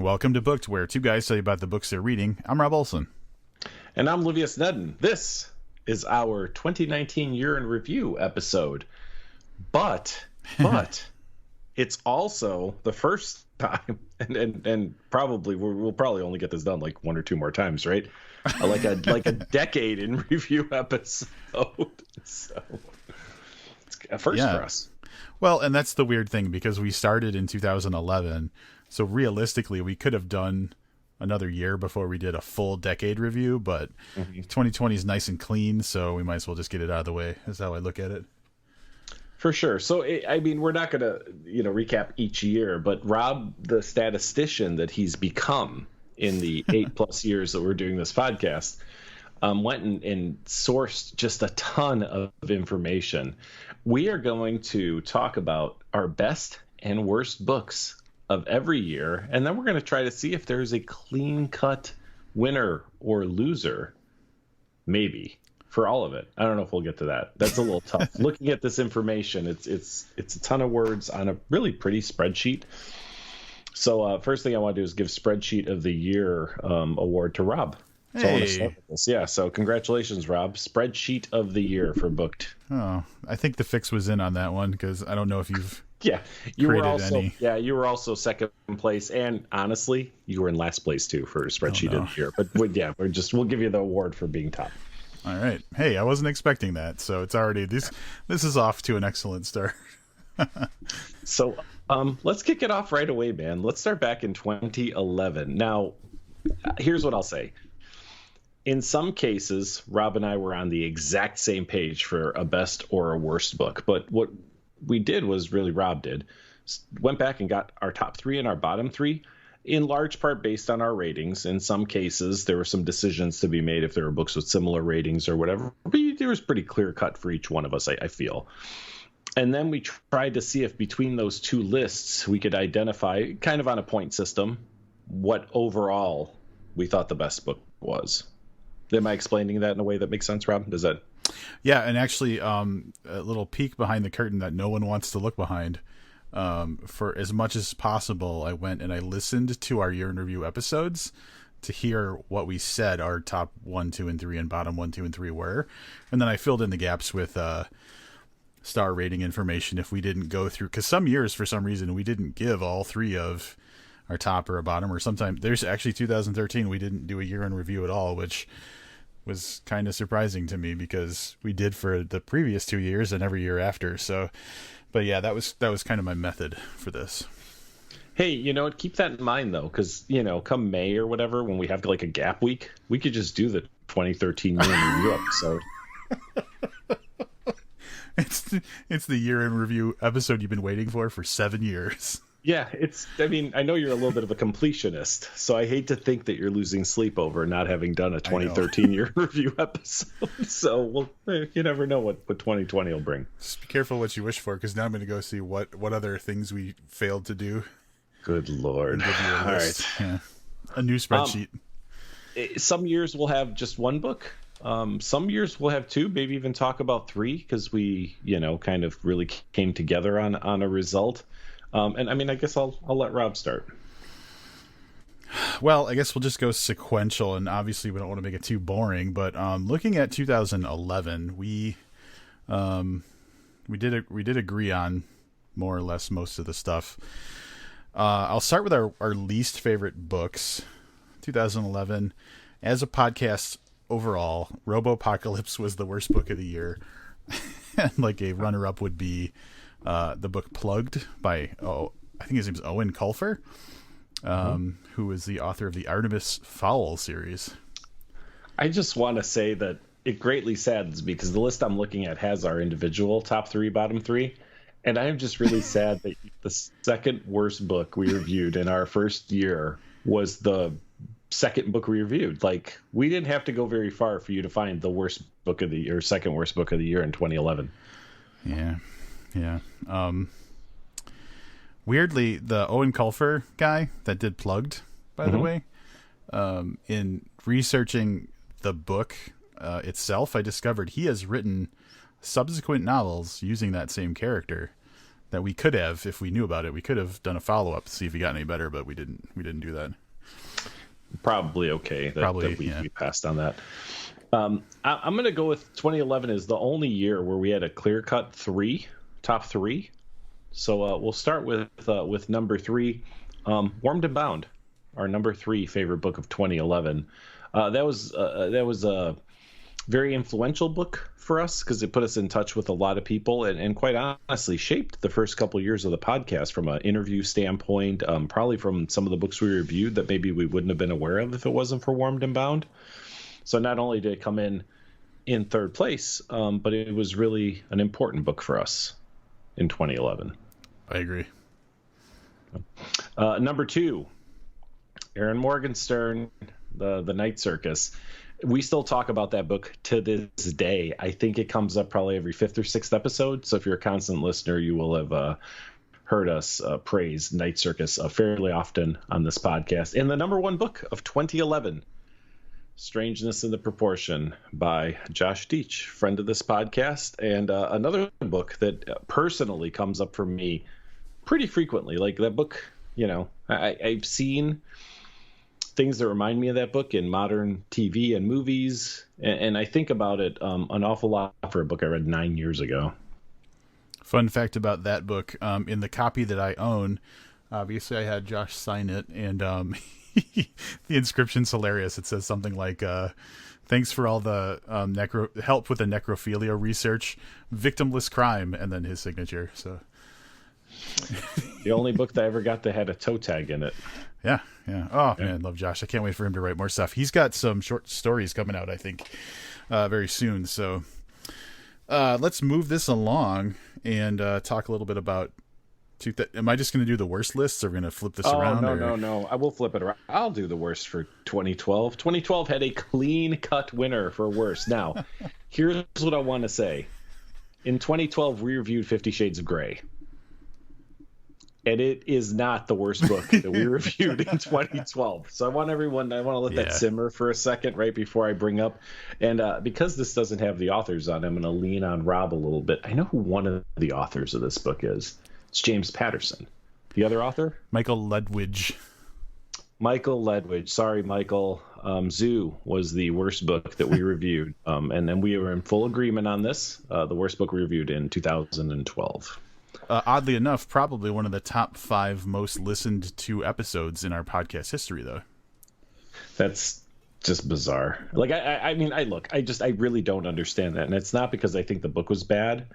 welcome to Booked, where two guys tell you about the books they're reading. I'm Rob Olson. And I'm Livius Nedden. This is our 2019 year in review episode. But it's also the first time, and probably we'll probably only get this done like one or two more times, right? Like a decade in review episode. So it's a first for us. Well, and that's the weird thing, because we started in 2011. So realistically, we could have done another year before we did a full decade review, but 2020 is nice and clean, so we might as well just get it out of the way, is how I look at it. For sure. So, I mean, we're not going to, recap each year, but Rob, the statistician that he's become in the 8+ years that we're doing this podcast, went and sourced just a ton of information. We are going to talk about our best and worst books of every year, and then we're going to try to see if there's a clean-cut winner or loser, maybe, for all of it. I don't know if we'll get to that. That's a little tough. Looking at this information, it's a ton of words on a really pretty spreadsheet. So first thing I want to do is give Spreadsheet of the Year award to Rob. So I want to start with this. Yeah, so congratulations, Rob. Spreadsheet of the Year for Booked. Oh, I think the fix was in on that one, because I don't know if you've you were also second place, and honestly, you were in last place too for Spreadsheet of the Year. But we'll give you the award for being top. All right. Hey, I wasn't expecting that, so it's already this is off to an excellent start. So let's kick it off right away, man. Let's start back in 2011. Now, here's what I'll say. In some cases, Rob and I were on the exact same page for a best or a worst book. But what we did was really Rob did. Went back and got our top three and our bottom three, in large part based on our ratings. In some cases, there were some decisions to be made if there were books with similar ratings or whatever. But there was pretty clear cut for each one of us, I feel. And then we tried to see if between those two lists we could identify, kind of on a point system, what overall we thought the best book was. Am I explaining that in a way that makes sense, Rob? Does that? Yeah, and actually, a little peek behind the curtain that no one wants to look behind. For as much as possible, I went and I listened to our year in review episodes to hear what we said our top 1, 2, and 3 and bottom 1, 2, and 3 were. And then I filled in the gaps with star rating information if we didn't go through. Because some years, for some reason, we didn't give all three of our top or a bottom, or sometimes there's actually 2013 we didn't do a year in review at all, which was kind of surprising to me because we did for the previous 2 years and every year after. So, but yeah, that was kind of my method for this. Hey, keep that in mind though, because come May or whatever, when we have like a gap week, we could just do the 2013 year in review episode. It's the year in review episode you've been waiting for 7 years. Yeah, I know you're a little bit of a completionist, so I hate to think that you're losing sleep over not having done a 2013 year review episode. So you never know what 2020 will bring. Just be careful what you wish for, because now I'm going to go see what other things we failed to do. Good Lord. All right. Yeah. A new spreadsheet. Some years we'll have just one book. Some years we'll have two, maybe even talk about three, because we, kind of really came together on a result. And I mean, I guess I'll let Rob start. Well, I guess we'll just go sequential, and obviously we don't want to make it too boring. But looking at 2011, we did agree on more or less most of the stuff. I'll start with our least favorite books. 2011, as a podcast overall, Robopocalypse was the worst book of the year, and like a runner-up would be the book Plugged by, I think his name's Owen Colfer, who is the author of the Artemis Fowl series. I just want to say that it greatly saddens me because the list I'm looking at has our individual top three, bottom three. And I am just really sad that the second worst book we reviewed in our first year was the second book we reviewed. Like, we didn't have to go very far for you to find the worst book of the year, second worst book of the year in 2011. Yeah. Weirdly, the Owen Colfer guy that did Plugged, by the way, in researching the book itself, I discovered he has written subsequent novels using that same character. that we could have, if we knew about it, we could have done a follow-up to see if he got any better, but we didn't do that. Probably okay that we passed on that. I'm going to go with 2011 is the only year where we had a clear-cut top three. So we'll start with number 3, Warmed and Bound, our number 3 favorite book of 2011. That was a very influential book for us because it put us in touch with a lot of people and quite honestly shaped the first couple years of the podcast from an interview standpoint, probably from some of the books we reviewed that maybe we wouldn't have been aware of if it wasn't for Warmed and Bound. So not only did it come in third place, but it was really an important book for us in 2011. I agree. Number 2, Aaron Morgenstern, the Night Circus. We still talk about that book to this day. I think it comes up probably every 5th or 6th episode. So if you're a constant listener, you will have heard us praise Night Circus fairly often on this podcast. And the number 1 book of 2011, Strangeness in the Proportion by Josh Deitch, friend of this podcast. And another book that personally comes up for me pretty frequently. Like that book, I've seen things that remind me of that book in modern TV and movies. And I think about it an awful lot for a book I read 9 years ago. Fun fact about that book, in the copy that I own, obviously I had Josh sign it, and the inscription's hilarious. It says something like, thanks for all the help with the necrophilia research, victimless crime, and then his signature. So the only book that I ever got that had a toe tag in it. Yeah. Oh, man, love Josh. I can't wait for him to write more stuff. He's got some short stories coming out, I think, very soon. So let's move this along and talk a little bit about... Am I just going to do the worst lists, or are we going to flip this around? No. I will flip it around. I'll do the worst for 2012. 2012 had a clean-cut winner for worst. Now, here's what I want to say. In 2012, we reviewed 50 Shades of Grey. And it is not the worst book that we reviewed in 2012. So I want to let that simmer for a second right before I bring up. And because this doesn't have the authors on it, I'm going to lean on Rob a little bit. I know who one of the authors of this book is. It's James Patterson. The other author? Michael Ledwidge. Sorry, Michael. Zoo was the worst book that we reviewed. And then we were in full agreement on this. The worst book we reviewed in 2012. Oddly enough, probably one of the top 5 most listened to episodes in our podcast history, though. That's just bizarre. Like, I really don't understand that. And it's not because I think the book was bad.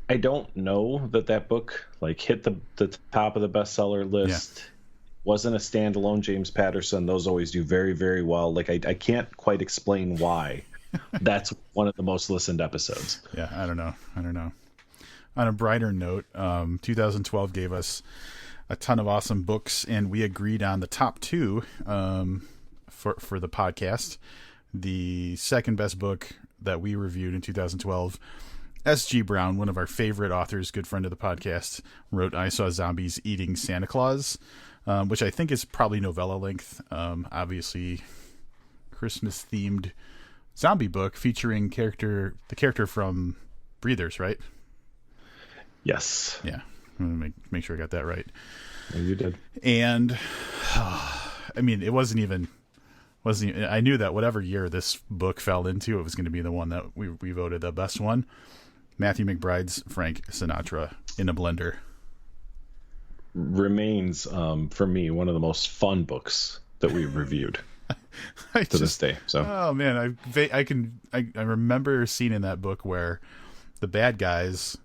I don't know that book like hit the top of the bestseller list. Yeah. Wasn't a standalone James Patterson. Those always do very, very well. Like I can't quite explain why that's one of the most listened episodes. Yeah, I don't know. On a brighter note, 2012 gave us a ton of awesome books, and we agreed on the top 2 for the podcast. The second best book that we reviewed in 2012, S.G. Brown, one of our favorite authors, good friend of the podcast, wrote I Saw Zombies Eating Santa Claus, which I think is probably novella length. Obviously, Christmas-themed zombie book featuring the character from Breathers, right? Yes. Yeah. I'm going to make sure I got that right. Yeah, you did. And, I mean, it wasn't even... I knew that whatever year this book fell into, it was going to be the one that we voted the best one. Matthew McBride's Frank Sinatra in a Blender remains, for me, one of the most fun books that we've reviewed to this day. So, oh man, I remember seeing in that book where the bad guys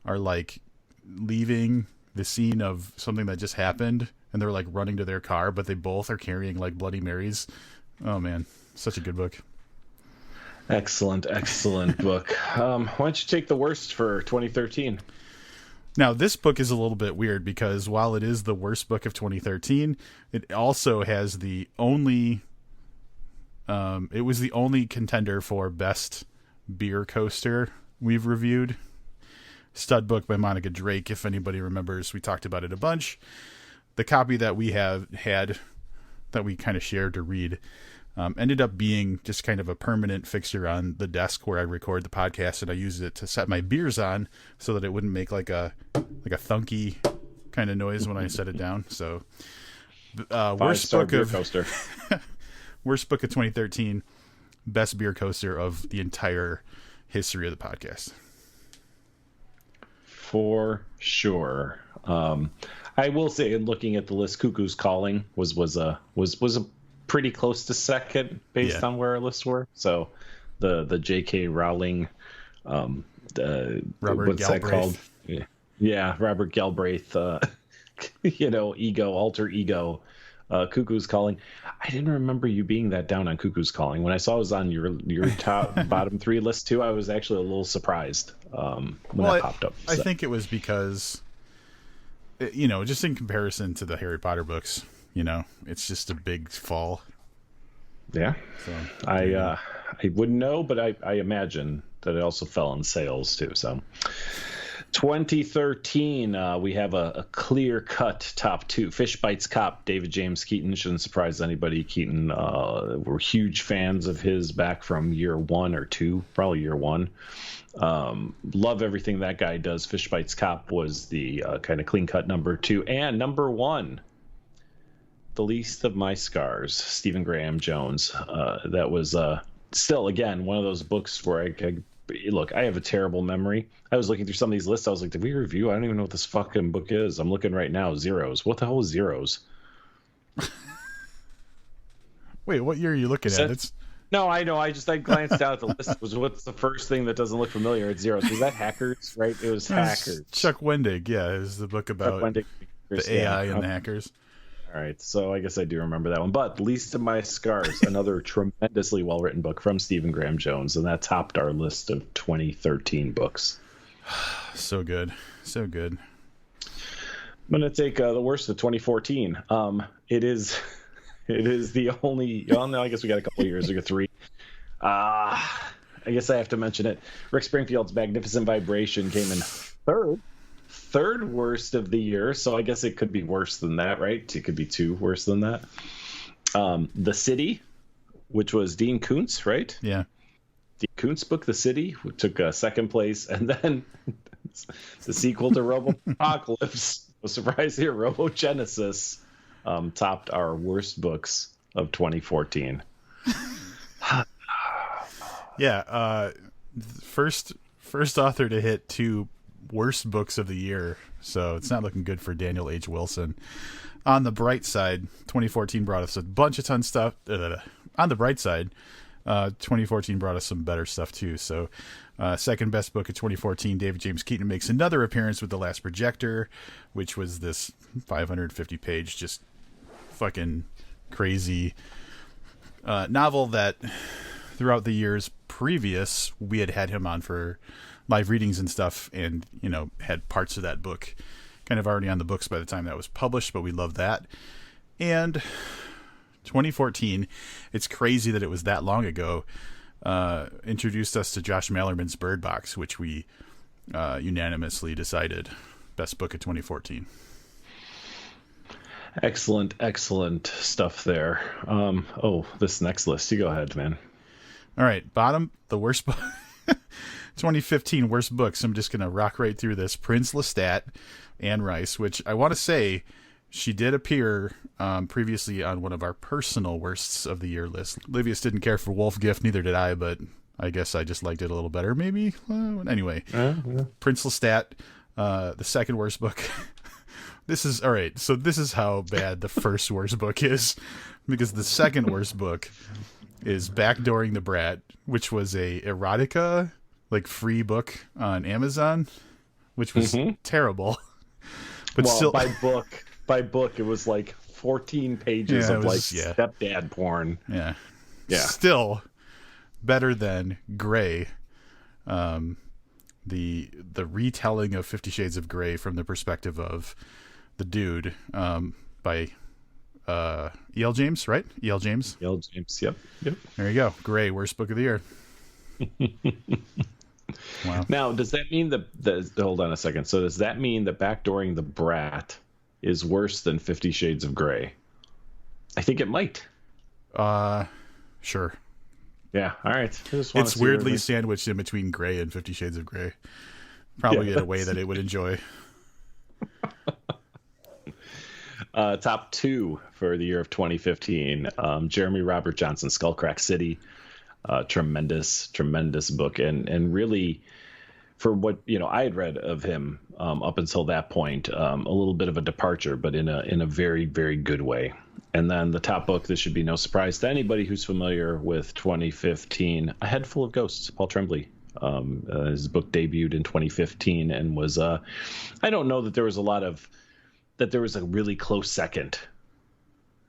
are like leaving the scene of something that just happened, and they're like running to their car, but they both are carrying like Bloody Marys. Oh man, such a good book. Excellent book. Why don't you take the worst for 2013? Now, this book is a little bit weird because while it is the worst book of 2013, it also has the only... it was the only contender for best beer coaster we've reviewed. Stud Book by Monica Drake, if anybody remembers. We talked about it a bunch. The copy that we had that we kind of shared to read Ended up being just kind of a permanent fixture on the desk where I record the podcast, and I use it to set my beers on so that it wouldn't make like a thunky kind of noise when I set it down. So, worst book beer of coaster. worst book of 2013, best beer coaster of the entire history of the podcast. For sure. I will say, in looking at the list, Cuckoo's Calling was a pretty close to second based on where our lists were. So the J.K. Rowling, Robert what's that called? Yeah, Robert Galbraith. Alter ego. Cuckoo's Calling. I didn't remember you being that down on Cuckoo's Calling. When I saw it was on your top bottom three list too, I was actually a little surprised when that popped up. I think it was because, just in comparison to the Harry Potter books, it's just a big fall. Yeah. So, I wouldn't know, but I imagine that it also fell in sales too. So 2013, we have a clear-cut top two. Fish Bites Cop, David James Keaton. Shouldn't surprise anybody. Keaton, we're huge fans of his back from year one or two, probably year one. Love everything that guy does. Fish Bites Cop was the kind of clean-cut number two. And number one, The Least of My Scars, Stephen Graham Jones. That was still, again, one of those books where I have a terrible memory. I was looking through some of these lists. I was like, did we review? I don't even know what this fucking book is. I'm looking right now. Zeros. What the hell is Zeros? Wait, what year are you looking at? No, I know. I glanced down at the list. What's the first thing that doesn't look familiar? It's Zeros. Was that Hackers, right? It was Hackers. Chuck Wendig. Yeah, it was the book about the AI and the hackers. All right, so I guess I do remember that one. But Least of My Scars, another tremendously well-written book from Stephen Graham Jones, and that topped our list of 2013 books. So good. So good. I'm going to take the worst of 2014. It is the only... Well, no, I guess we got a couple of years. We got three. I guess I have to mention it. Rick Springfield's Magnificent Vibration came in third worst of the year, so I guess it could be worse than that, right? It could be two worse than that. The City, which was Dean Koontz, right? Yeah. Dean Koontz book, The City, took second place, and then the sequel to Robopocalypse, no surprise here, Robogenesis, topped our worst books of 2014. Yeah, first author to hit two worst books of the year, so it's not looking good for Daniel H. Wilson. On the bright side, 2014 brought us a bunch of ton stuff. On the bright side, 2014 brought us some better stuff too. So, second best book of 2014, David James Keaton makes another appearance with The Last Projector, which was this 550-page, just fucking crazy novel that throughout the years previous we had him on for live readings and stuff, and had parts of that book kind of already on the books by the time that was published, but we love that. And 2014, it's crazy that it was that long ago, introduced us to Josh Malerman's Bird Box, which we unanimously decided best book of 2014. Excellent stuff there. This next list, you go ahead, man. All right, bottom, the worst book. 2015 worst books. I'm just going to rock right through this. Prince Lestat, Anne Rice, which I want to say she did appear previously on one of our personal worsts of the year lists. Livius didn't care for Wolf Gift, neither did I, but I guess I just liked it a little better, maybe. Anyway, Prince Lestat, the second worst book. This is, all right, so this is how bad the first worst book is, because the second worst book is Backdooring the Brat, which was a erotica free book on Amazon, which was terrible. But still, by book, it was 14 pages of stepdad porn. Yeah. Still better than Grey, the retelling of 50 Shades of Grey from the perspective of the dude, by E.L. James, right? E.L. James. E.L. James. Yep. There you go. Grey, worst book of the year. Wow. Now, does that mean hold on a second. So does that mean that Backdooring the Brat is worse than 50 Shades of Grey? I think it might. Sure. Yeah. All right. It's weirdly sandwiched in between Grey and 50 Shades of Grey. Probably in a way that it would enjoy. Top 2 for the year of 2015. Jeremy Robert Johnson, Skullcrack City. Tremendous book, and really, for what I had read of him up until that point, a little bit of a departure, but in a very, very good way. And then the top book, this should be no surprise to anybody who's familiar with 2015, A Head Full of Ghosts, Paul Tremblay. His book debuted in 2015 and was I don't know that there was a really close second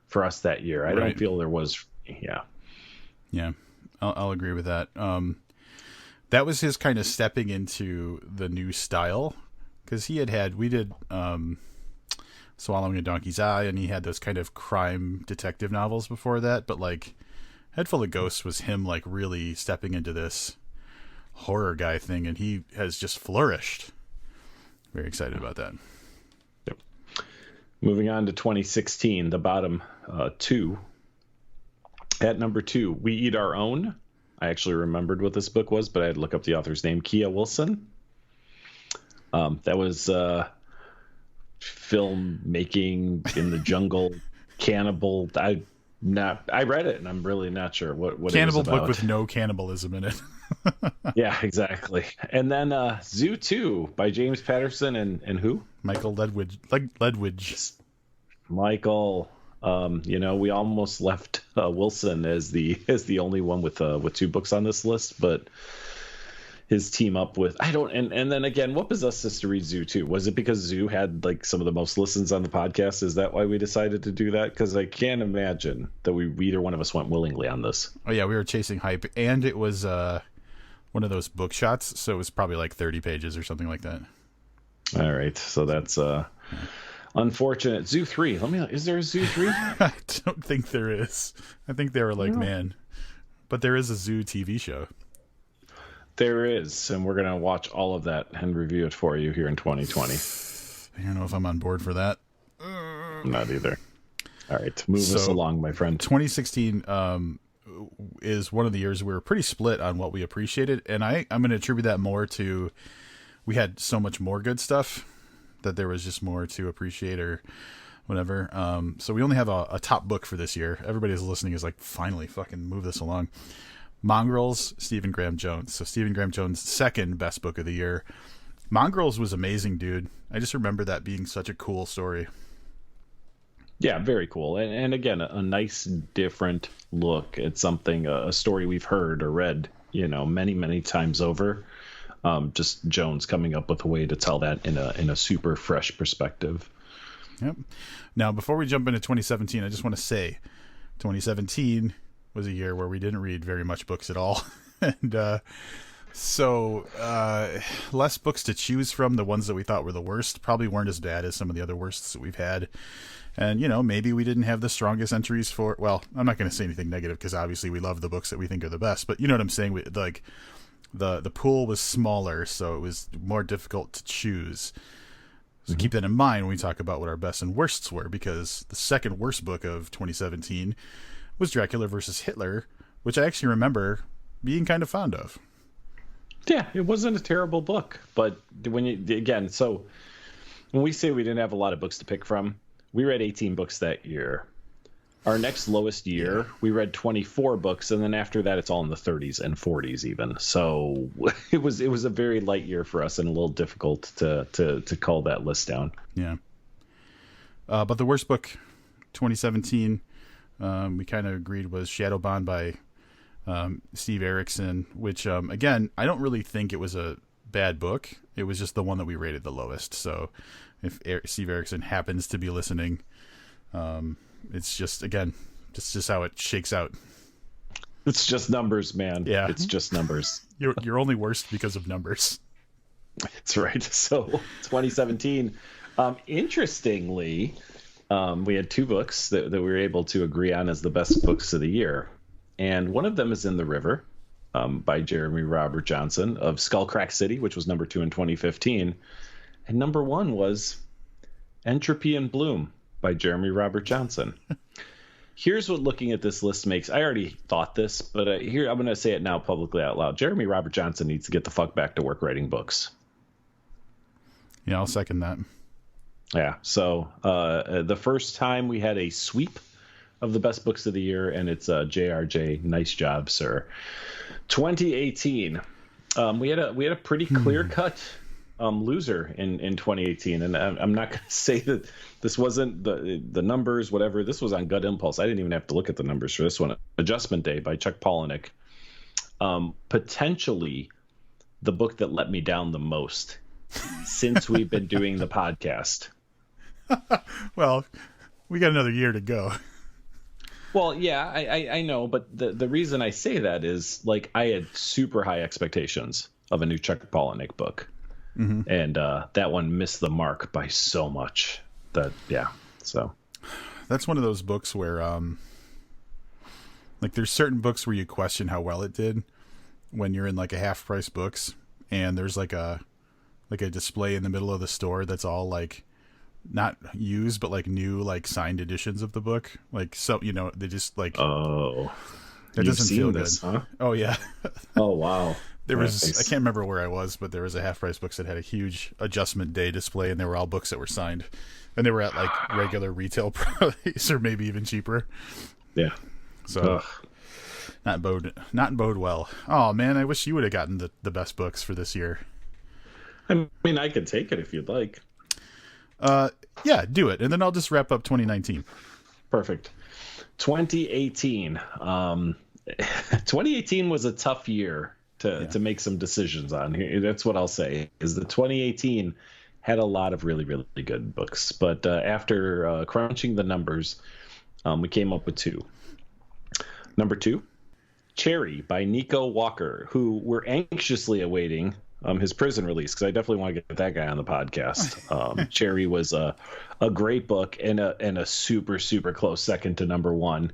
for us that year. I don't feel there was. Yeah, I'll agree with that. That was his kind of stepping into the new style, because we did Swallowing a Donkey's Eye, and he had those kind of crime detective novels before that, but like Head Full of Ghosts was him like really stepping into this horror guy thing, and he has just flourished. Very excited about that. Yep. Moving on to 2016, the bottom 2. At number 2, We Eat Our Own. I actually remembered what this book was, but I had to look up the author's name, Kia Wilson. That was filmmaking in the jungle, cannibal. I read it, and I'm really not sure what cannibal it was about. Book with no cannibalism in it. Yeah, exactly. And then Zoo 2 by James Patterson and who? Michael Ledwidge. Michael. We almost left Wilson as the only one with 2 books on this list, but his team up with and then again, what possessed us to read Zoo 2? Was it because Zoo had like some of the most listens on the podcast? Is that why we decided to do that? Because I can't imagine that either one of us went willingly on this. Oh yeah, we were chasing hype, and it was one of those book shots, so it was probably like 30 pages or something like that. All right, so that's unfortunate. Zoo 3. Is there a Zoo 3? I don't think there is. I think they were like, man. But there is a Zoo TV show. There is, and we're going to watch all of that and review it for you here in 2020. I don't know if I'm on board for that. Not either. All right, move us along, my friend. 2016 is one of the years we were pretty split on what we appreciated, and I'm going to attribute that more to we had so much more good stuff that there was just more to appreciate or whatever. So we only have a top book for this year. Everybody who's listening is like, finally, fucking move this along. Mongrels, Stephen Graham Jones. So Stephen Graham Jones' second best book of the year. Mongrels was amazing, dude. I just remember that being such a cool story. Yeah, very cool. And again, a nice different look at something, a story we've heard or read, many, many times over. Just Jones coming up with a way to tell that in a super fresh perspective. Yep. Now, before we jump into 2017, I just want to say 2017 was a year where we didn't read very much books at all. And so less books to choose from. The ones that we thought were the worst probably weren't as bad as some of the other worsts that we've had. And, maybe we didn't have the strongest entries for, well, I'm not going to say anything negative because obviously we love the books that we think are the best. But you know what I'm saying? The pool was smaller, so it was more difficult to choose. So keep that in mind when we talk about what our best and worsts were, because the second worst book of 2017 was Dracula versus Hitler, which I actually remember being kind of fond of. Yeah, it wasn't a terrible book, but when we say we didn't have a lot of books to pick from, we read 18 books that year. Our next lowest year, we read 24 books, and then after that, it's all in the 30s and 40s even. So it was a very light year for us and a little difficult to call that list down. Yeah. But the worst book, 2017, we kind of agreed was Shadowbond by Steve Erickson, which, again, I don't really think it was a bad book. It was just the one that we rated the lowest. So if Steve Erickson happens to be listening, it's just, again, just how it shakes out. It's just numbers, man. Yeah. It's just numbers. You're only worst because of numbers. That's right. So 2017, interestingly, we had 2 books that we were able to agree on as the best books of the year. And one of them is In the River by Jeremy Robert Johnson of Skullcrack City, which was number 2 in 2015. And number 1 was Entropy and Bloom by Jeremy Robert Johnson. Here's what looking at this list makes. I already thought this, but here I'm going to say it now publicly out loud. Jeremy Robert Johnson needs to get the fuck back to work writing books. Yeah, I'll second that. Yeah. So the first time we had a sweep of the best books of the year, and it's JRJ. Nice job, sir. 2018. We had a pretty clear cut loser in 2018, and I'm not going to say that this wasn't the numbers, whatever. This was on gut impulse. I didn't even have to look at the numbers for this one. Adjustment Day by Chuck Palahniuk. Potentially the book that let me down the most since we've been doing the podcast. Well, we got another year to go. Well, yeah, I know, but the reason I say that is, like, I had super high expectations of a new Chuck Palahniuk book, and that one missed the mark by so much. So that's one of those books where, like, there's certain books where you question how well it did when you're in like a half price books, and there's like a display in the middle of the store that's all like not used but like new, like signed editions of the book, like, so they just like, oh, it doesn't feel this, good. huh? Oh yeah. Oh wow. There was I can't remember where I was, but there was a half price books that had a huge Adjustment Day display, and they were all books that were signed, and they were at like regular retail price or maybe even cheaper. Yeah. So not bode well. Oh man, I wish you would have gotten the best books for this year. I mean, I could take it if you'd like. Yeah, do it, and then I'll just wrap up 2019. Perfect. 2018. 2018 was a tough year to make some decisions on. That's what I'll say, is that 2018 had a lot of really, really good books. But after crunching the numbers, we came up with two. Number 2, Cherry by Nico Walker, who we're anxiously awaiting his prison release, because I definitely want to get that guy on the podcast. Cherry was a great book and a super, super close second to number 1.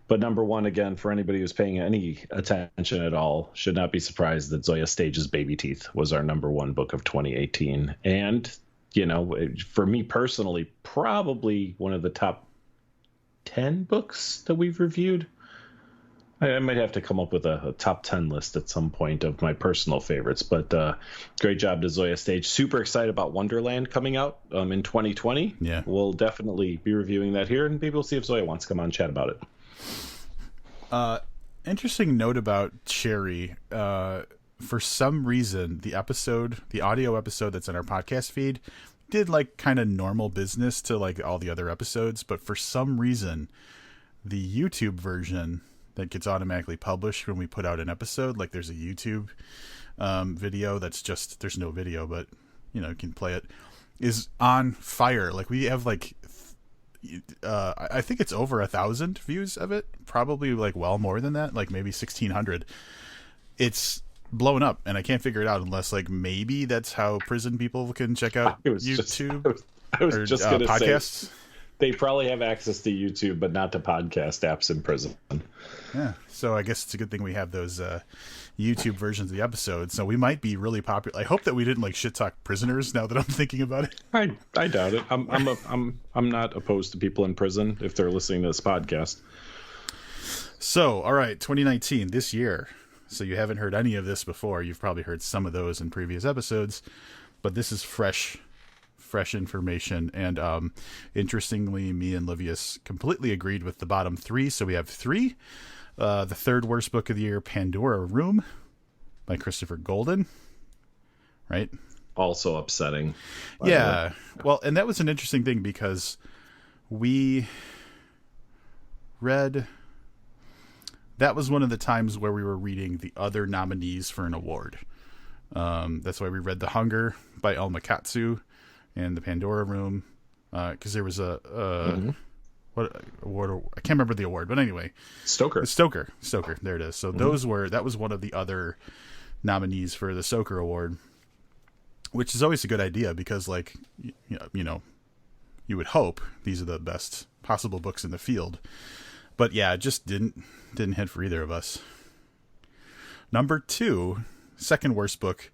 But number 1, again, for anybody who's paying any attention at all, should not be surprised that Zoya Stage's Baby Teeth was our number 1 book of 2018. And, for me personally, probably one of the top 10 books that we've reviewed. I might have to come up with a top 10 list at some point of my personal favorites, but great job to Zoya Stage. Super excited about Wonderland coming out in 2020. Yeah. We'll definitely be reviewing that here, and maybe we'll see if Zoya wants to come on and chat about it. Interesting note about Cherry. For some reason, the audio episode that's in our podcast feed did like kind of normal business to like all the other episodes, but for some reason, the YouTube version that gets automatically published when we put out an episode, like there's a YouTube video that's just, there's no video, but you can play it, is on fire. Like we have like I think it's over 1,000 views of it, probably like well more than that, like maybe 1,600. It's blowing up, and I can't figure it out unless like maybe that's how prison people can check out YouTube. I was just gonna podcasts. Say, they probably have access to YouTube, but not to podcast apps in prison. Yeah, so I guess it's a good thing we have those YouTube versions of the episodes. So we might be really popular. I hope that we didn't like shit talk prisoners. Now that I'm thinking about it, I doubt it. I'm not opposed to people in prison if they're listening to this podcast. So, all right, 2019, this year. So you haven't heard any of this before. You've probably heard some of those in previous episodes, but this is fresh information. And interestingly, me and Livius completely agreed with the bottom 3. So we have 3. The third worst book of the year, Pandora Room by Christopher Golden. Right? Also upsetting. Yeah. Well, and that was an interesting thing because we read... That was one of the times where we were reading the other nominees for an award. That's why we read The Hunger by Elma Katsu and The Pandora Room, because there was what award? I can't remember the award, but anyway, Stoker. There it is. So that was one of the other nominees for the Stoker Award, which is always a good idea because, like, you would hope these are the best possible books in the field. But yeah, it just didn't hit for either of us. Number 2, second worst book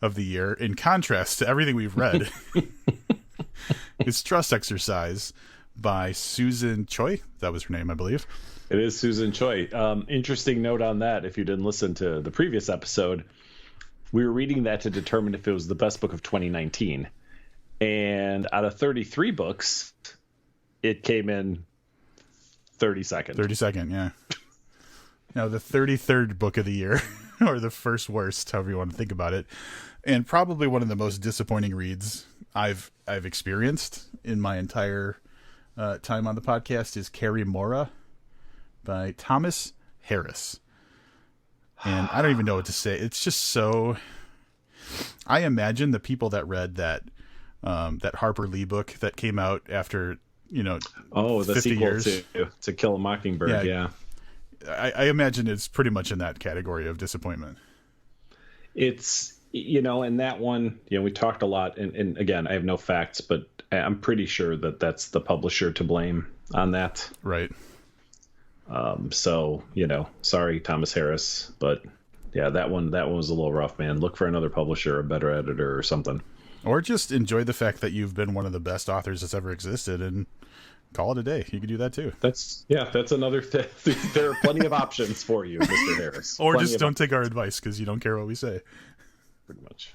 of the year, in contrast to everything we've read, is Trust Exercise by Susan Choi. That was her name, I believe. It is Susan Choi. Interesting note on that. If you didn't listen to the previous episode, we were reading that to determine if it was the best book of 2019. And out of 33 books, it came in 32nd. 32nd, yeah. Now, the 33rd book of the year, or the first worst, however you want to think about it, and probably one of the most disappointing reads I've experienced in my entire time on the podcast is Carrie Mora by Thomas Harris. And I don't even know what to say. It's just so... I imagine the people that read that Harper Lee book that came out after, the 50 sequel years. to Kill a Mockingbird, yeah. I imagine it's pretty much in that category of disappointment. It's, and that one, we talked a lot, and again, I have no facts, but I'm pretty sure that that's the publisher to blame on that. Right. So, sorry, Thomas Harris, but yeah, that one was a little rough, man. Look for another publisher, a better editor or something. Or just enjoy the fact that you've been one of the best authors that's ever existed and call it a day. You could do that too. That's another there are plenty of options for you, Mr. Harris. Or just don't take our advice because you don't care what we say. Pretty much.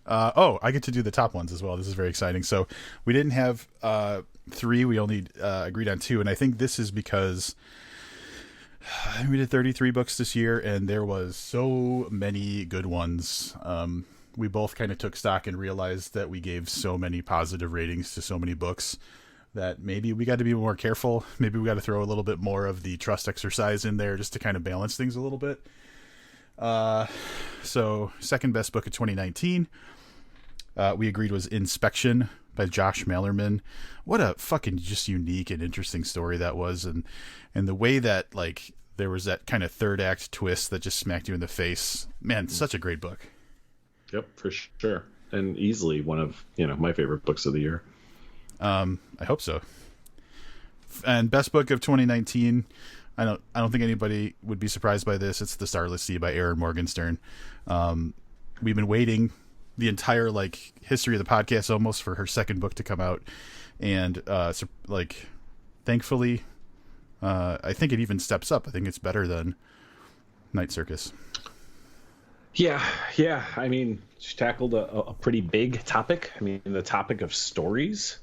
I get to do the top ones as well. This is very exciting. So we didn't have 3. We only agreed on 2. And I think this is because we did 33 books this year and there was so many good ones. We both kind of took stock and realized that we gave so many positive ratings to so many books that maybe we got to be more careful. Maybe we got to throw a little bit more of the trust exercise in there just to kind of balance things a little bit. So second best book of 2019, we agreed was Inspection by Josh Malerman. What a fucking just unique and interesting story that was. And the way that there was that kind of third act twist that just smacked you in the face, man, such a great book. Yep, for sure. And easily one of, my favorite books of the year. I hope so. And best book of 2019, I don't think anybody would be surprised by this. It's The Starless Sea by Erin Morgenstern. We've been waiting the entire history of the podcast almost for her second book to come out, and thankfully, I think it even steps up. I think it's better than Night Circus. Yeah. I mean, she tackled a pretty big topic. I mean, the topic of stories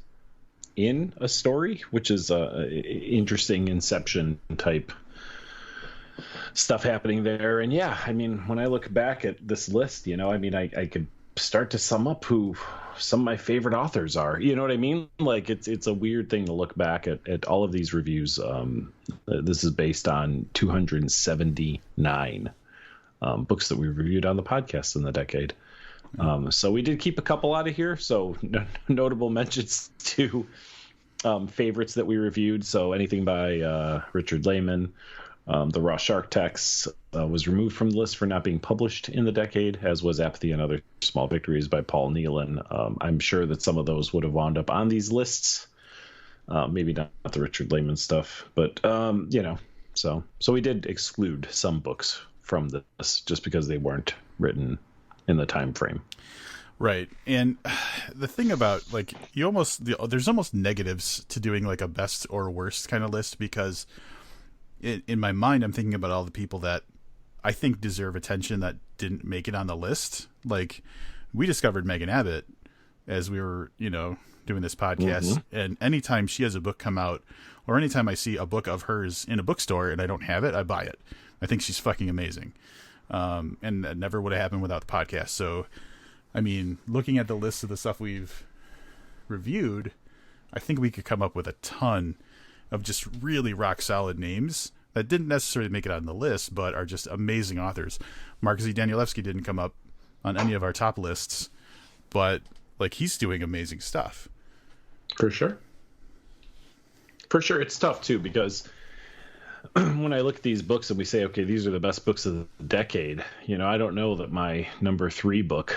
in a story, which is interesting Inception type stuff happening there. And yeah, I mean, when I look back at this list, I could start to sum up who some of my favorite authors are. You know what I mean? It's a weird thing to look back at all of these reviews. This is based on 279 books that we reviewed on the podcast in the decade. So we did keep a couple out of here. So notable mentions to favorites that we reviewed. So anything by Richard Lehman. The Raw Shark text was removed from the list for not being published in the decade, as was Apathy and Other Small Victories by Paul Nealon. I'm sure that some of those would have wound up on these lists. Maybe not the Richard Lehman stuff, but so we did exclude some books from this just because they weren't written in the time frame. Right. And the thing about there's almost negatives to doing a best or worst kind of list, because in my mind, I'm thinking about all the people that I think deserve attention that didn't make it on the list. We discovered Megan Abbott as we were, doing this podcast. Mm-hmm. And anytime she has a book come out, or anytime I see a book of hers in a bookstore and I don't have it, I buy it. I think she's fucking amazing. And that never would have happened without the podcast. So, I mean, looking at the list of the stuff we've reviewed, I think we could come up with a ton of just really rock solid names that didn't necessarily make it on the list, but are just amazing authors. Mark Z. Danielewski didn't come up on any of our top lists, but he's doing amazing stuff. For sure. It's tough too, because when I look at these books and we say, okay, these are the best books of the decade, I don't know that my number 3 book,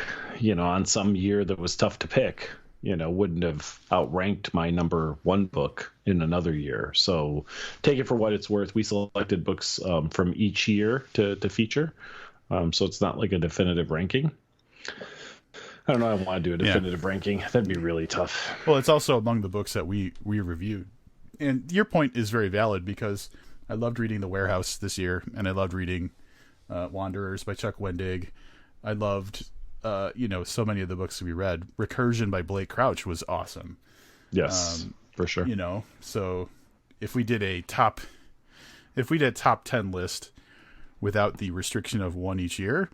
on some year that was tough to pick, wouldn't have outranked my number 1 book in another year. So take it for what it's worth. We selected books from each year to feature. So it's not like a definitive ranking. I don't know. I want to do a definitive ranking. That'd be really tough. Well, it's also among the books that we reviewed And your point is very valid, because I loved reading The Warehouse this year, and I loved reading Wanderers by Chuck Wendig. I loved, so many of the books we read. Recursion by Blake Crouch was awesome. Yes, for sure. So if we did a top 10 list without the restriction of one each year,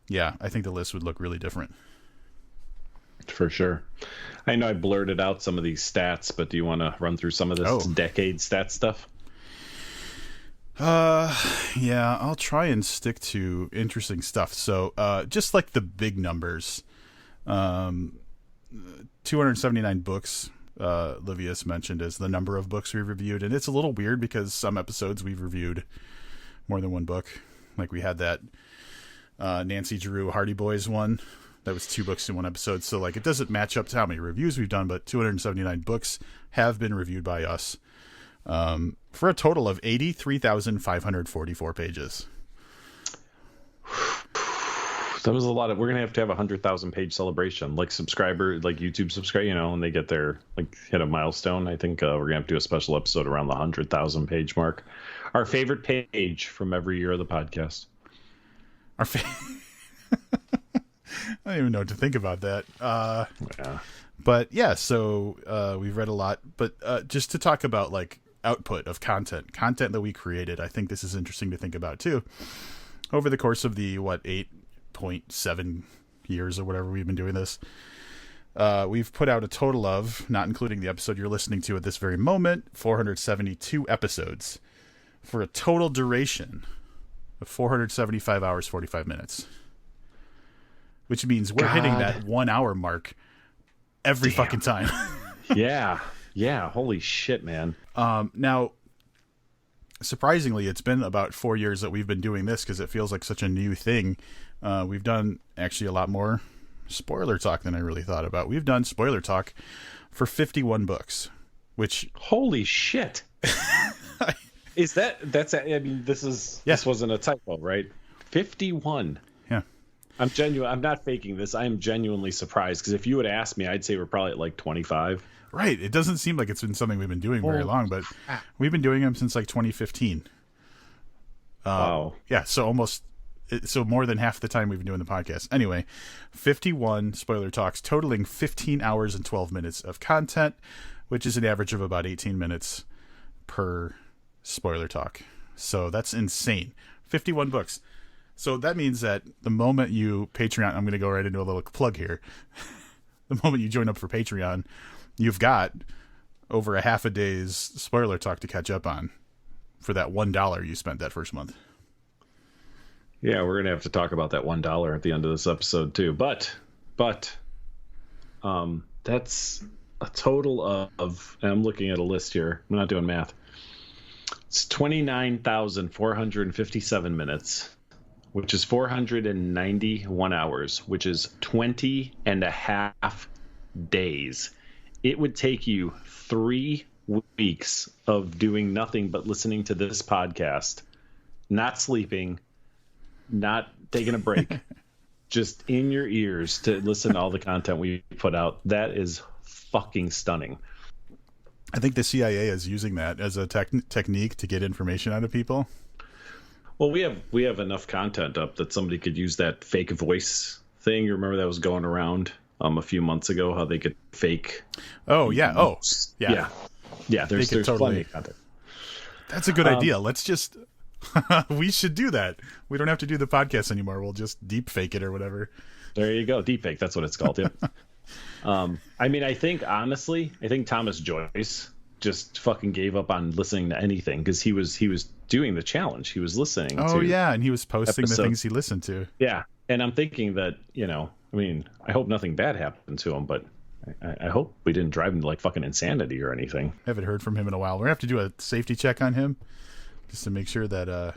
yeah, I think the list would look really different. For sure. I know I blurted out some of these stats, but do you want to run through some of this decade stat stuff? Yeah, I'll try and stick to interesting stuff. So, just like the big numbers, 279 books, Livius mentioned as the number of books we've reviewed. And it's a little weird because some episodes we've reviewed more than one book. Like we had that, Nancy Drew Hardy Boys one. That was 2 books in one episode. So like it doesn't match up to how many reviews we've done, but 279 books have been reviewed by us, for a total of 83,544 pages. That was a lot of. We're gonna have 100,000 page celebration, like YouTube subscribe. When they get their hit a milestone. I think we're gonna have to do a special episode around the 100,000 page mark. Our favorite page from every year of the podcast. I don't even know what to think about that. Yeah. But yeah, so we've read a lot. But just to talk about like output of content that we created, I think this is interesting to think about too. Over the course of the 8.7 years or whatever we've been doing this, we've put out a total of, not including the episode you're listening to at this very moment, 472 episodes for a total duration of 475 hours 45 minutes. Which means we're hitting that 1 hour mark every fucking time. Yeah. Holy shit, man. Now, surprisingly, it's been about 4 years that we've been doing this because it feels like such a new thing. We've done actually a lot more spoiler talk than I really thought about. We've done spoiler talk for 51 books, which holy shit. This wasn't a typo, right? 51. Yeah. I'm not faking this. I am genuinely surprised, because if you would ask me, I'd say we're probably at like 25. Right. It doesn't seem like it's been something we've been doing very long, but we've been doing them since like 2015. Wow. Yeah. So more than half the time we've been doing the podcast. Anyway, 51 spoiler talks totaling 15 hours and 12 minutes of content, which is an average of about 18 minutes per spoiler talk. So that's insane. 51 books. So that means that the moment you Patreon, I'm going to go right into a little plug here. The moment you join up for Patreon, you've got over a half a day's spoiler talk to catch up on for that $1 you spent that first month. Yeah, we're going to have to talk about that $1 at the end of this episode too. But that's a total of, and I'm looking at a list here. I'm not doing math. It's 29,457 minutes. Which is 491 hours, which is 20 and a half days. It would take you 3 weeks of doing nothing but listening to this podcast, not sleeping, not taking a break, just in your ears to listen to all the content we put out. That is fucking stunning. I think the CIA is using that as a technique to get information out of people. Well, we have enough content up that somebody could use that fake voice thing. You remember that was going around a few months ago, how they could fake. Oh yeah. Oh yeah. Yeah. There's plenty of content. That's a good idea. Let's just we should do that. We don't have to do the podcast anymore. We'll just deep fake it or whatever. There you go. Deep fake. That's what it's called. Yep. I mean, I think Thomas Joyce just fucking gave up on listening to anything, because he was doing the challenge. He was listening. Oh yeah, and he was posting the things he listened to. Yeah, and I'm thinking that I hope nothing bad happened to him, but I hope we didn't drive him to like fucking insanity or anything. I haven't heard from him in a while. We're gonna have to do a safety check on him just to make sure that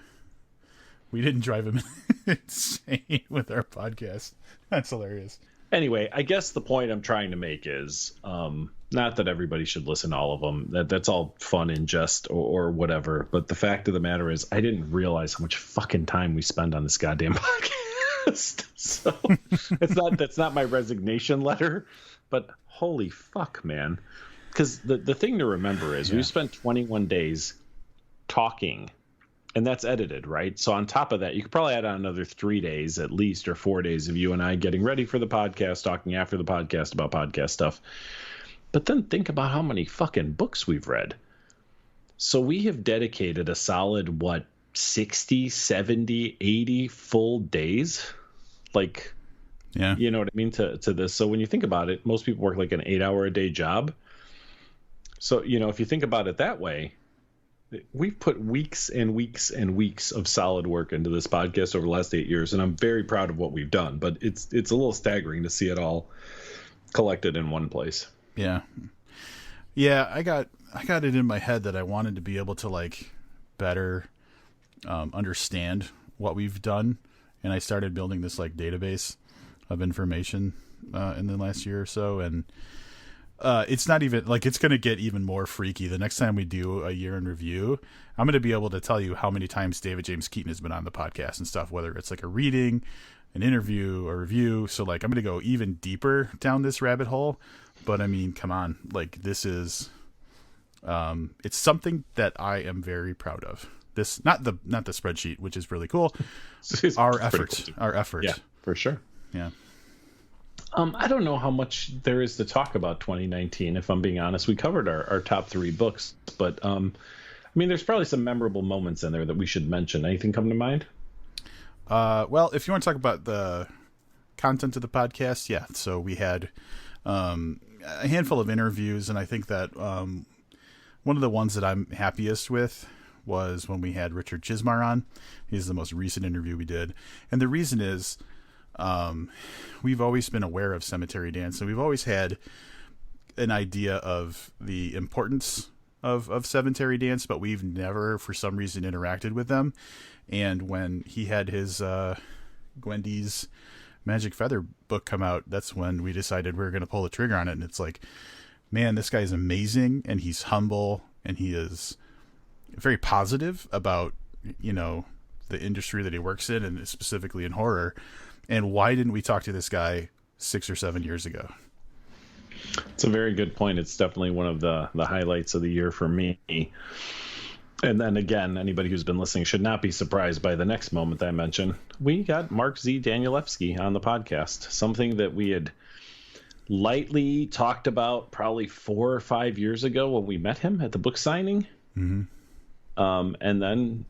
we didn't drive him insane with our podcast. That's hilarious. Anyway, I guess the point I'm trying to make is not that everybody should listen to all of them. That's all fun and jest or whatever. But the fact of the matter is, I didn't realize how much fucking time we spend on this goddamn podcast. So that's not my resignation letter. But holy fuck, man. because the thing to remember is we've spent 21 days talking, and that's edited, right? So on top of that, you could probably add on another 3 days at least, or 4 days of you and I getting ready for the podcast, talking after the podcast about podcast stuff. But then think about how many fucking books we've read. So we have dedicated a solid, 60, 70, 80 full days? Like, you know what I mean, to this. So when you think about it, most people work like an 8-hour-a-day job. So, if you think about it that way, we've put weeks and weeks and weeks of solid work into this podcast over the last 8 years, and I'm very proud of what we've done. But it's a little staggering to see it all collected in one place. Yeah. I got it in my head that I wanted to be able to like better understand what we've done, and I started building this like database of information in the last year or so, and it's not even like, it's going to get even more freaky. The next time we do a year in review, I'm going to be able to tell you how many times David James Keaton has been on the podcast and stuff, whether it's like a reading, an interview, a review. So like, I'm going to go even deeper down this rabbit hole. But I mean, come on, like this is, it's something that I am very proud of. This, not the spreadsheet, which is really cool. Our effort. Yeah, for sure. Yeah. I don't know how much there is to talk about 2019, if I'm being honest. We covered our top 3 books, but I mean, there's probably some memorable moments in there that we should mention. Anything come to mind? Well, if you want to talk about the content of the podcast, yeah. So we had a handful of interviews, and I think that one of the ones that I'm happiest with was when we had Richard Chismar on. He's the most recent interview we did, and the reason is we've always been aware of cemetery dance, and we've always had an idea of the importance of cemetery dance, but we've never for some reason interacted with them. And when he had his Gwendy's Magic Feather book come out, that's when we decided we were going to pull the trigger on it. And it's like, man, this guy is amazing, and he's humble, and he is very positive about, the industry that he works in, and specifically in horror. And why didn't we talk to this guy 6 or 7 years ago? It's a very good point. It's definitely one of the highlights of the year for me. And then again, anybody who's been listening should not be surprised by the next moment that I mentioned. We got Mark Z. Danielewski on the podcast, something that we had lightly talked about probably 4 or 5 years ago when we met him at the book signing. Mm-hmm. And then,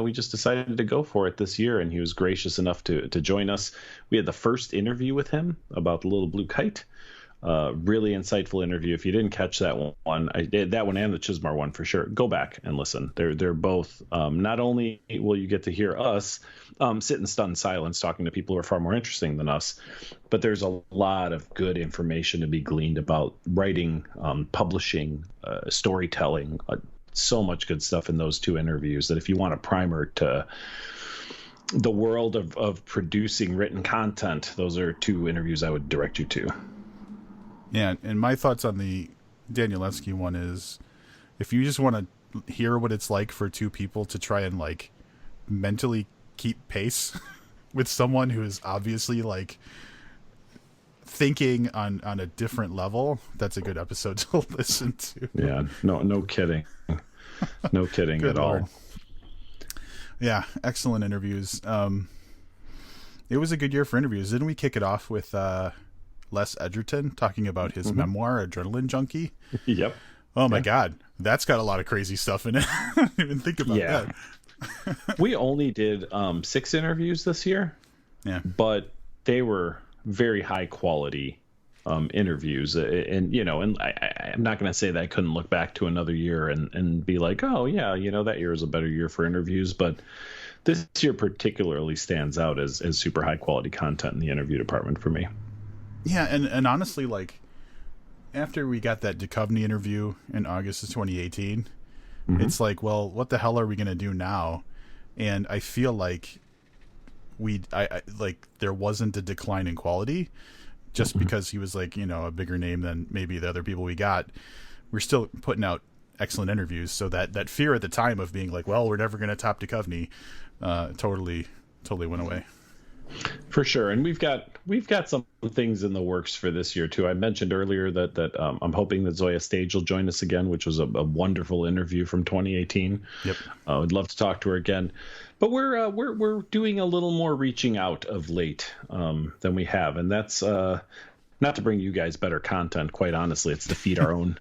we just decided to go for it this year, and he was gracious enough to join us. We had the first interview with him about the Little Blue Kite. Really insightful interview. If you didn't catch that one, I did that one and the Chismar one for sure. Go back and listen. They're both, not only will you get to hear us sit in stunned silence talking to people who are far more interesting than us, but there's a lot of good information to be gleaned about writing, publishing, storytelling, so much good stuff in those 2 interviews that if you want a primer to the world of producing written content, those are 2 interviews I would direct you to. Yeah, and my thoughts on the Danielewski one is, if you just want to hear what it's like for 2 people to try and like mentally keep pace with someone who is obviously like thinking on a different level, that's a good episode to listen to. Yeah, no kidding. No kidding at all. Yeah, excellent interviews. It was a good year for interviews. Didn't we kick it off with Les Edgerton talking about his memoir, Adrenaline Junkie? Yep. Oh my God, that's got a lot of crazy stuff in it. I didn't even think about that. We only did 6 interviews this year. Yeah, but they were very high quality interviews, and I'm not going to say that I couldn't look back to another year and be like, oh yeah, that year was a better year for interviews, but this year particularly stands out as super high quality content in the interview department for me. Yeah, and honestly, like after we got that Duchovny interview in August of 2018, it's like, well, what the hell are we going to do now? And I feel like I like there wasn't a decline in quality just because he was like, a bigger name than maybe the other people we got. We're still putting out excellent interviews. So that fear at the time of being like, well, we're never going to top Duchovny, totally went away. For sure, and we've got some things in the works for this year too. I mentioned earlier that I'm hoping that Zoya Stage will join us again, which was a wonderful interview from 2018. Yep, I'd love to talk to her again, but we're doing a little more reaching out of late than we have, and that's not to bring you guys better content. Quite honestly, it's to feed our own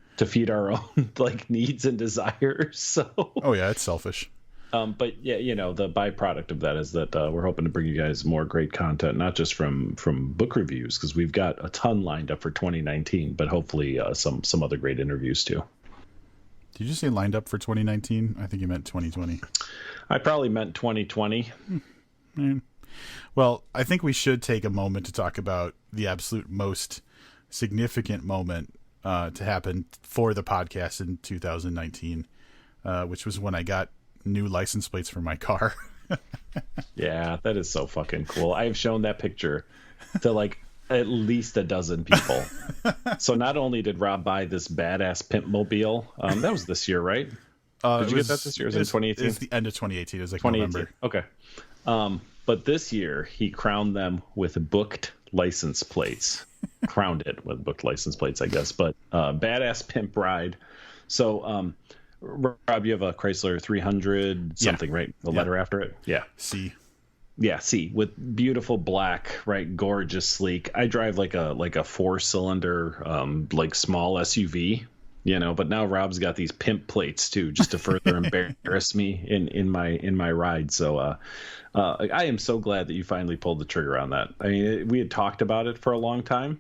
like needs and desires. So, oh yeah, it's selfish. But yeah, the byproduct of that is that we're hoping to bring you guys more great content, not just from book reviews, because we've got a ton lined up for 2019, but hopefully some other great interviews too. Did you just say lined up for 2019? I think you meant 2020. I probably meant 2020. Well, I think we should take a moment to talk about the absolute most significant moment to happen for the podcast in 2019, which was when I got new license plates for my car. Yeah, that is so fucking cool. I've shown that picture to like at least a dozen people. So not only did Rob buy this badass pimp mobile, that was this year, right? Did you get that this year? Was it 2018? It was the end of 2018. It was like 2018. November. Okay. But this year he crowned them with booked license plates. Crowned it with booked license plates, I guess. But badass pimp ride. So Rob, you have a Chrysler 300 something, right? The letter after it? Yeah. C. Yeah, C, with beautiful black, right? Gorgeous, sleek. I drive like a 4-cylinder, like small SUV, but now Rob's got these pimp plates too, just to further embarrass me in my ride. So I am so glad that you finally pulled the trigger on that. I mean, we had talked about it for a long time.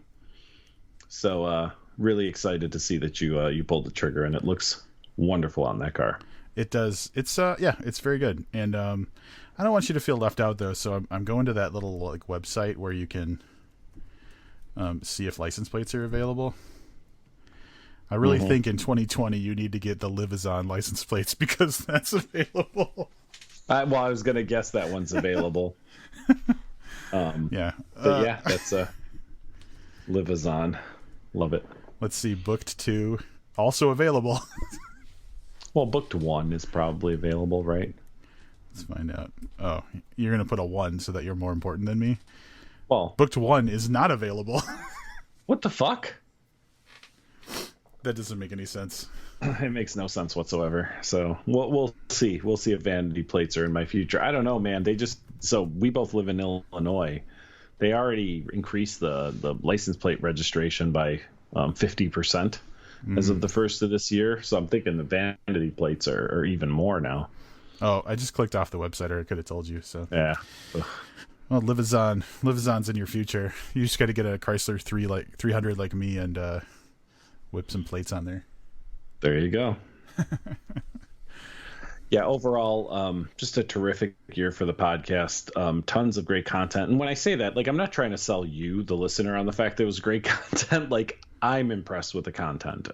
So really excited to see that you pulled the trigger, and it looks wonderful on that car. It does. It's it's very good. And I don't want you to feel left out though, so I'm going to that little like website where you can see if license plates are available. I really think in 2020 you need to get the Livazon license plates because that's available. I was gonna guess that one's available. Yeah, but yeah, that's Livazon. Love it. Let's see, booked 2 also available. Well, booked 1 is probably available, right? Let's find out. Oh, you're going to put a 1 so that you're more important than me? Well, booked 1 is not available. What the fuck? That doesn't make any sense. It makes no sense whatsoever. So we'll see. We'll see if vanity plates are in my future. I don't know, man. So we both live in Illinois. They already increased the license plate registration by 50%. As of the first of this year. So I'm thinking the vanity plates are even more now. Oh, I just clicked off the website, or I could have told you. So yeah. Well, Livazon's in your future. You just got to get a Chrysler 300 like me and whip some plates on there. There you go. Yeah, overall, just a terrific year for the podcast. Tons of great content. And when I say that, like, I'm not trying to sell you, the listener, on the fact that it was great content. Like, I'm impressed with the content,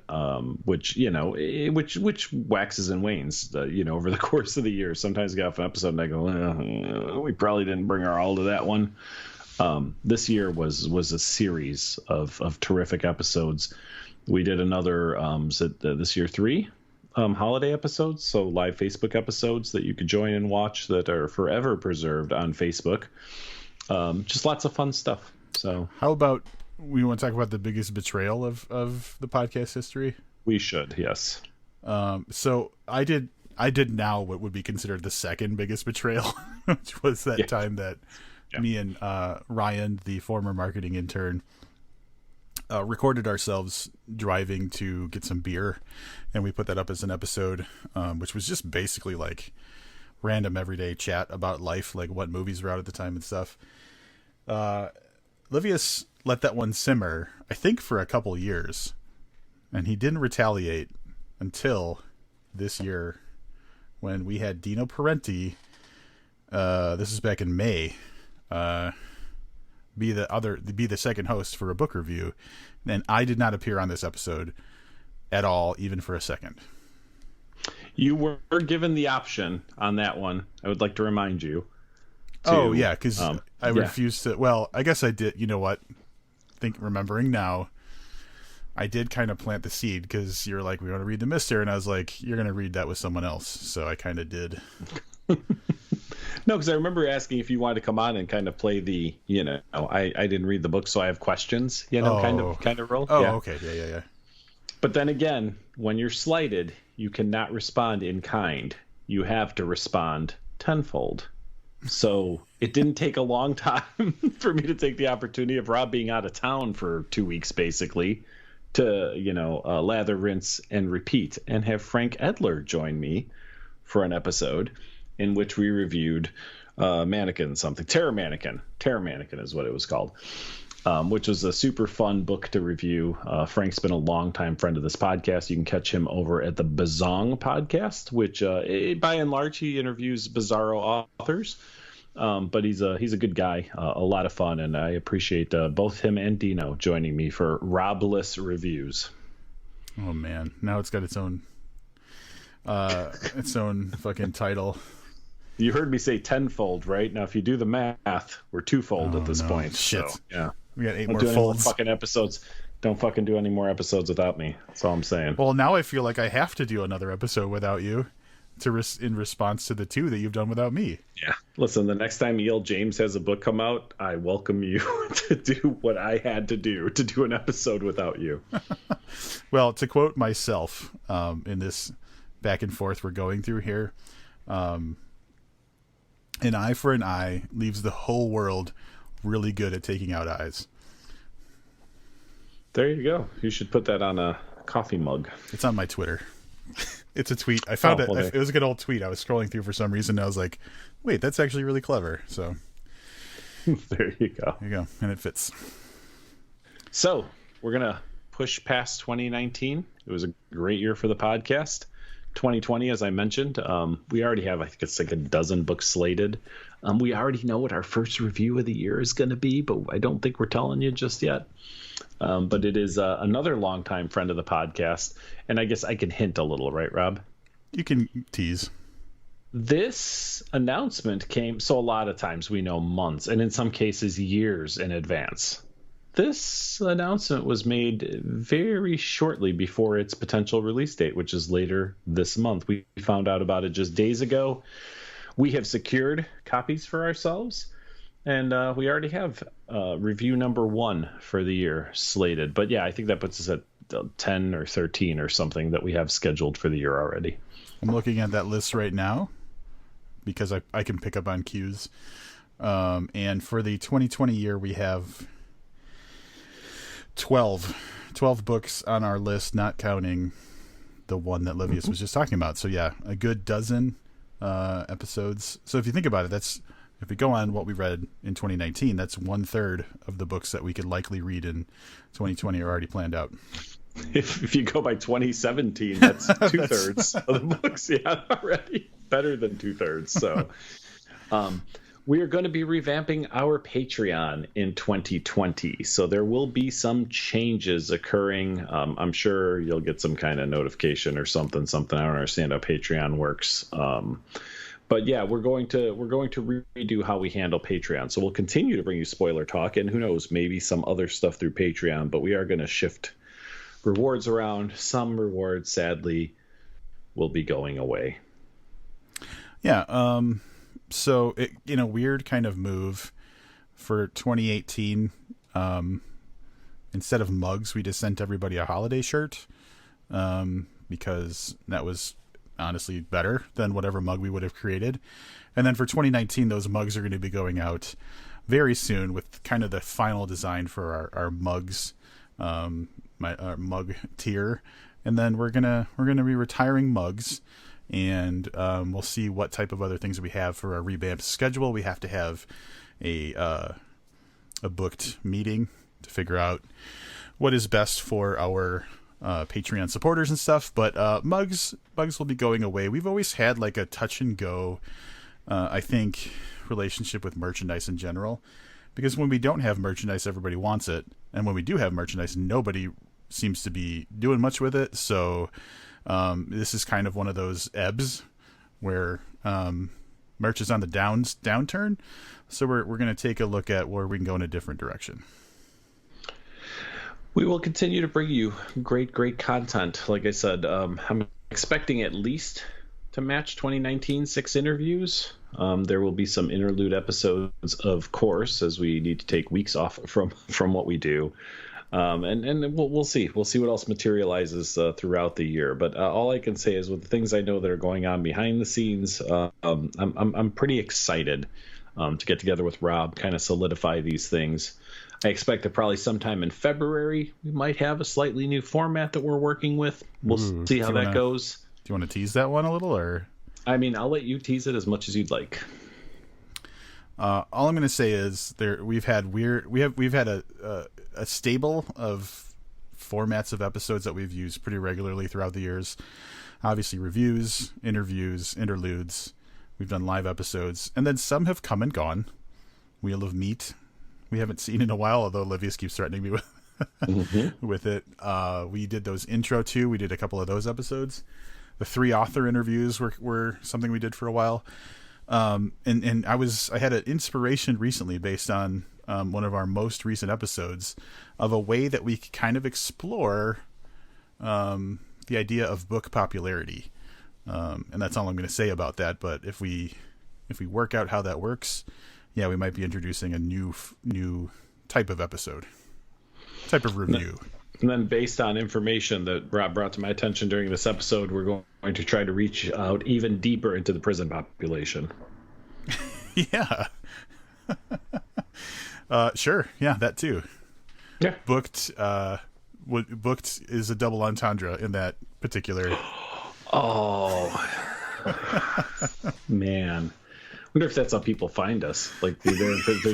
which waxes and wanes, over the course of the year. Sometimes I get off an episode and I go, we probably didn't bring our all to that one. This year was a series of terrific episodes. We did another, this year 3 holiday episodes, so live Facebook episodes that you could join and watch that are forever preserved on Facebook. Just lots of fun stuff. So how about we want to talk about the biggest betrayal of the podcast history? We should, yes. So I did now what would be considered the second biggest betrayal, which was that time that me and Ryan, the former marketing intern, recorded ourselves driving to get some beer, and we put that up as an episode, which was just basically like random everyday chat about life, like what movies were out at the time and stuff. Livius let that one simmer, I think, for a couple years, and he didn't retaliate until this year when we had Dino Parenti, this is back in May, be the second host for a book review, and I did not appear on this episode at all, even for a second. You were given the option on that one. I would like to remind you. Because I refused to. Well, I guess I did. You know what? Remembering now, I did kind of plant the seed because you're like, we want to read the Mister, and I was like, you're going to read that with someone else. So I kind of did. No, because I remember asking if you wanted to come on and kind of play the, I didn't read the book, so I have questions, kind of role. Oh, Yeah. okay. Yeah. But then again, when you're slighted, you cannot respond in kind. You have to respond tenfold. So it didn't take a long time for me to take the opportunity of Rob being out of town for 2 weeks, basically, to, lather, rinse, and repeat, and have Frank Edler join me for an episode in which we reviewed Mannequin something. Terror Mannequin. Terror Mannequin is what it was called, which was a super fun book to review. Frank's been a longtime friend of this podcast. You can catch him over at the Bazong podcast, which by and large he interviews bizarro authors. But he's a good guy, a lot of fun, and I appreciate both him and Dino joining me for Robless Reviews. Oh man, now it's got its own fucking title. You heard me say tenfold, right? Now, if you do the math, we're twofold at this point. Shit. So, yeah. We got 8 Don't more do any more folds. fucking episodes. Don't fucking do any more episodes without me. That's all I'm saying. Well, now I feel like I have to do another episode without you in response to the 2 that you've done without me. Yeah. Listen, the next time E.L. James has a book come out, I welcome you to do what I had to do an episode without you. Well, to quote myself in this back and forth we're going through here, an eye for an eye leaves the whole world really good at taking out eyes. There you go. You should put that on a coffee mug. It's on my Twitter. It's a tweet. I found it. Well, It was a good old tweet. I was scrolling through for some reason. And I was like, wait, that's actually really clever. So there you go. There you go. And it fits. So we're going to push past 2019. It was a great year for the podcast. 2020, as I mentioned, we already have, I think it's like a dozen books slated. We already know what our first review of the year is going to be, but I don't think we're telling you just yet. But it is another longtime friend of the podcast, and I guess I can hint a little, right, Rob? You can tease. This announcement came, so a lot of times we know months, and in some cases years in advance. This announcement was made very shortly before its potential release date, which is later this month. We found out about it just days ago. We have secured copies for ourselves, and we already have review number 1 for the year slated. But yeah, I think that puts us at 10 or 13 or something that we have scheduled for the year already. I'm looking at that list right now because I can pick up on cues. And for the 2020 year, we have 12 books on our list, not counting the one that Livius was just talking about. So yeah, a good dozen episodes. So if you think about it, if we go on what we read in 2019, that's 1/3 of the books that we could likely read in 2020 are already planned out. If you go by 2017, that's 2/3 of the books. Yeah, already better than 2/3. So we are going to be revamping our Patreon in 2020. So there will be some changes occurring. I'm sure you'll get some kind of notification or something. I don't understand how Patreon works. But yeah, we're going to redo how we handle Patreon. So we'll continue to bring you spoiler talk, and who knows, maybe some other stuff through Patreon. But we are going to shift rewards around. Some rewards, sadly, will be going away. Yeah. So weird kind of move for 2018. Instead of mugs, we just sent everybody a holiday shirt because that was honestly better than whatever mug we would have created. And then for 2019, those mugs are going to be going out very soon with kind of the final design for our mugs, our mug tier. And then we're gonna be retiring mugs, and we'll see what type of other things we have for our revamped schedule. We have to have a booked meeting to figure out what is best for our Patreon supporters and stuff. But mugs will be going away. We've always had like a touch and go, I think, relationship with merchandise in general, because when we don't have merchandise, everybody wants it, and when we do have merchandise, nobody seems to be doing much with it. So this is kind of one of those ebbs where merch is on the downturn. So we're going to take a look at where we can go in a different direction. We will continue to bring you great content. Like I said, I'm expecting at least to match 2019 6 interviews. There will be some interlude episodes, of course, as we need to take weeks off from what we do. And we'll see. We'll see what else materializes throughout the year. But all I can say is, with the things I know that are going on behind the scenes, I'm pretty excited to get together with Rob, kind of solidify these things. I expect that probably sometime in February we might have a slightly new format that we're working with. We'll see how that goes. Do you want to tease that one a little, or? I mean, I'll let you tease it as much as you'd like. All I'm going to say is we've had a stable of formats of episodes that we've used pretty regularly throughout the years. Obviously, reviews, interviews, interludes. We've done live episodes, and then some have come and gone. Wheel of Meat, we haven't seen in a while, although Livius keeps threatening me with with it. We did those intro too. We did a couple of those episodes. The 3 author interviews were something we did for a while. And I had an inspiration recently based on one of our most recent episodes of a way that we could kind of explore the idea of book popularity. And that's all I'm going to say about that. But if we work out how that works, yeah, we might be introducing a new type of episode, type of review. And then, based on information that Rob brought to my attention during this episode, we're going to try to reach out even deeper into the prison population. Yeah. Sure. Yeah, that too. Yeah. Booked is a double entendre in that particular. Oh, man. Wonder if that's how people find us. Like they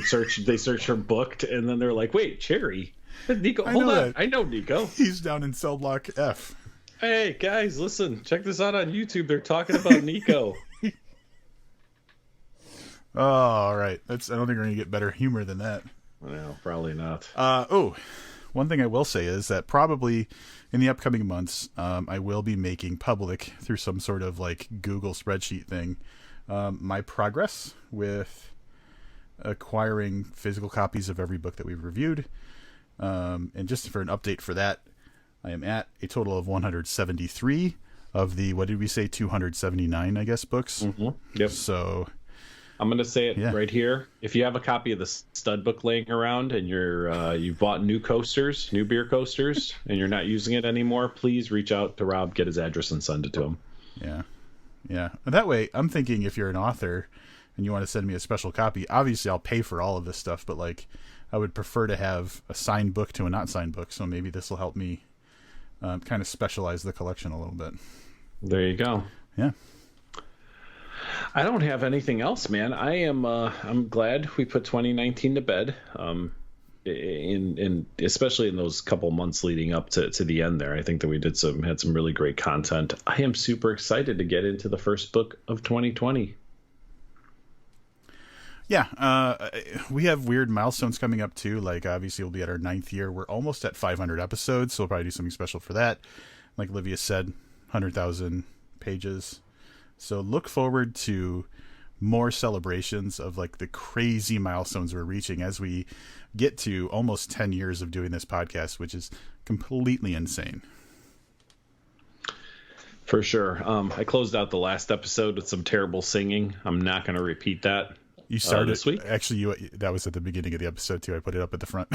search for booked, and then they're like, wait, Cherry. Nico, hold on. I know Nico. He's down in cell block F. Hey, guys, listen. Check this out on YouTube. They're talking about Nico. Oh, all right. I don't think we're going to get better humor than that. Well, probably not. One thing I will say is that probably in the upcoming months, I will be making public through some sort of like Google spreadsheet thing my progress with acquiring physical copies of every book that we've reviewed. And just for an update for that, I am at a total of 173 of the, what did we say, 279, I guess, books. Mm-hmm. Yep. So I'm going to say it right here. If you have a copy of the stud book laying around and you've bought new beer coasters, and you're not using it anymore, please reach out to Rob, get his address, and send it to him. Yeah. Yeah. And that way, I'm thinking if you're an author and you want to send me a special copy, obviously I'll pay for all of this stuff, but like, I would prefer to have a signed book to a not signed book, so maybe this will help me kind of specialize the collection a little bit. There you go. Yeah. I don't have anything else, man. I'm glad we put 2019 to bed. In especially in those couple months leading up to the end there, I think that we had some really great content. I am super excited to get into the first book of 2020. Yeah, we have weird milestones coming up too. Like obviously we'll be at our 9th year. We're almost at 500 episodes, so we'll probably do something special for that. Like Livia said, 100,000 pages. So look forward to more celebrations of like the crazy milestones we're reaching as we get to almost 10 years of doing this podcast, which is completely insane. For sure. I closed out the last episode with some terrible singing. I'm not going to repeat that. You started this week? Actually, that was at the beginning of the episode too. I put it up at the front.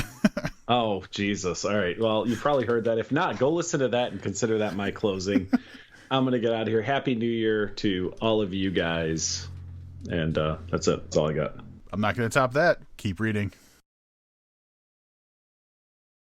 Oh, Jesus. All right. Well, you probably heard that. If not, go listen to that and consider that my closing. I'm going to get out of here. Happy New Year to all of you guys. And that's it. That's all I got. I'm not going to top that. Keep reading.